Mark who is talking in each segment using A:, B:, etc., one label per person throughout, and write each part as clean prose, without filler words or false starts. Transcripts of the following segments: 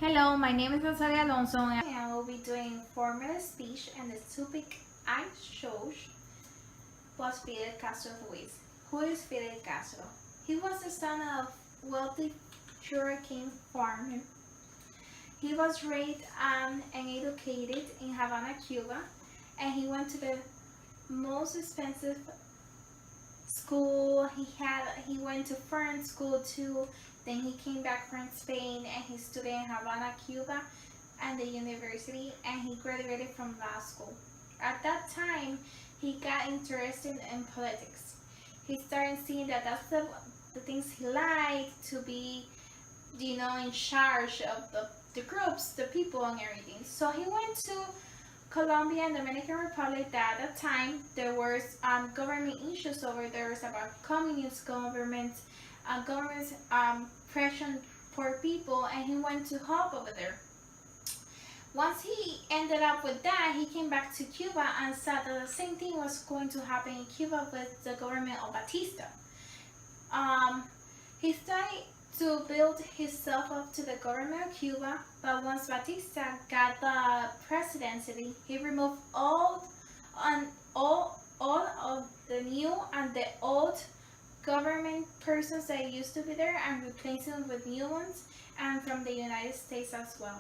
A: Hello, my name is Rosario Alonso and I will be doing formal speech, and the topic I chose was Fidel Castro Ruiz. Who is Fidel Castro? He was the son of wealthy sugarcane farmer. He was raised and educated in Havana, Cuba, and he went to the most expensive school. He went to foreign school too. Then he came back from Spain and he studied in Havana, Cuba, and the university, and he graduated from law school. At that time, he got interested in politics. He started seeing that that's the things he liked to be, in charge of the groups, the people, and everything. So he went to Colombia and Dominican Republic. That at the time there was government issues over there. It was about communist government pressure poor people, and he went to help over there. Once he ended up with that, he came back to Cuba and said that the same thing was going to happen in Cuba with the government of Batista. He started to build himself up to the government of Cuba, but once Batista got the presidency, he removed all of the new and the old government persons that used to be there and replaced them with new ones, and from the United States as well.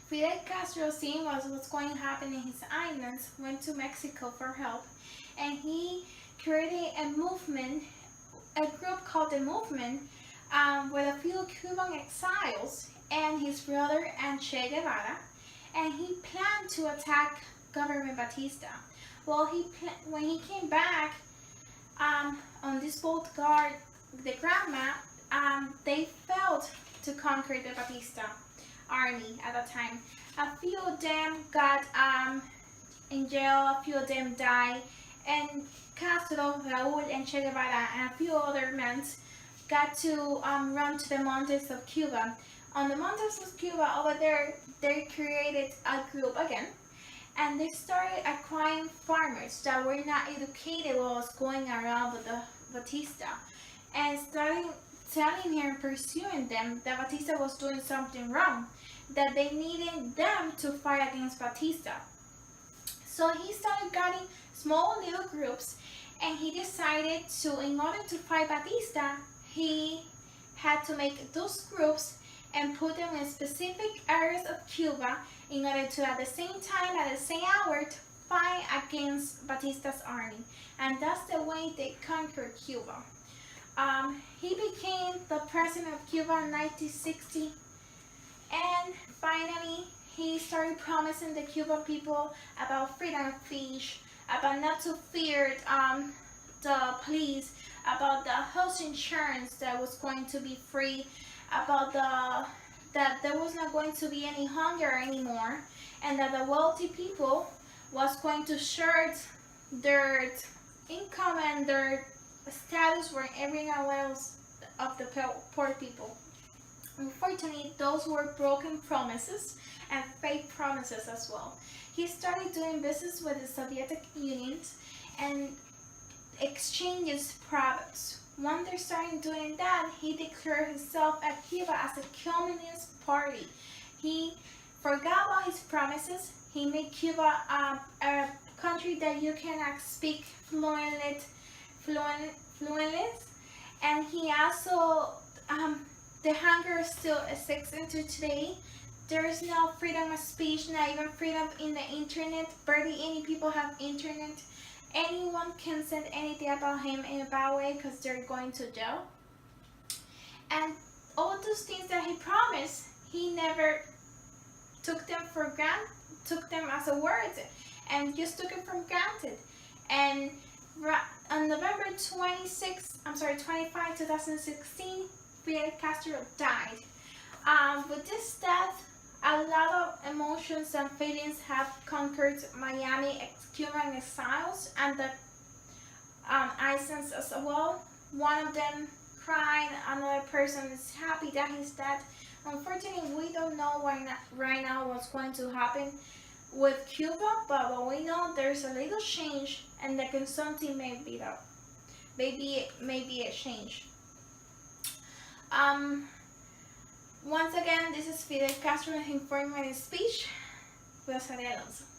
A: Fidel Castro, seeing what was going to happen in his islands, went to Mexico for help, and he created a movement, a group called the Movement, with a few Cuban exiles and his brother and Che Guevara, and he planned to attack government Batista. Well, when he came back on this boat guard, the Grandma, they failed to conquer the Batista army at that time. A few of them got in jail, a few of them died, and Castro, Raúl, and Che Guevara, and a few other men got to run to the mountains of Cuba. On the mountains of Cuba, over there, they created a group again, and they started acquiring farmers that were not educated what was going around with the Batista, and started telling him, pursuing them, that Batista was doing something wrong, that they needed them to fight against Batista. So he started getting small little groups, and he decided to, in order to fight Batista, he had to make those groups and put them in specific areas of Cuba in order to, at the same time, at the same hour, to fight against Batista's army. And that's the way they conquered Cuba. He became the president of Cuba in 1960, and finally he started promising the Cuban people about freedom of speech, about not to fear the police, about the health insurance that was going to be free, about that there was not going to be any hunger anymore, and that the wealthy people was going to share their income and their status were everything else of the poor people. Unfortunately, those were broken promises and fake promises as well. He started doing business with the Soviet Union and exchanges products. Once they started doing that, he declared himself at Cuba as a communist party. He forgot about his promises. He made Cuba a country that you cannot speak fluently, and he also the hunger still exists into today. There is no freedom of speech, not even freedom in the internet. Barely any people have internet. Anyone can send anything about him in a bad way because they're going to jail. And all those things that he promised, he never took them for granted, took them as a word, and just took it for granted. And on November 25, 2016, Fidel Castro died. With this death, a lot of emotions and feelings have conquered Miami Cuban exiles and the islands as well. One of them crying, another person is happy that he's dead. Unfortunately, we don't know right now what's going to happen with Cuba, but what we know, there's a little change, and the consumption may be up. Maybe a change. Once again, this is Fidel Castro informing speech. Rosario Alonso.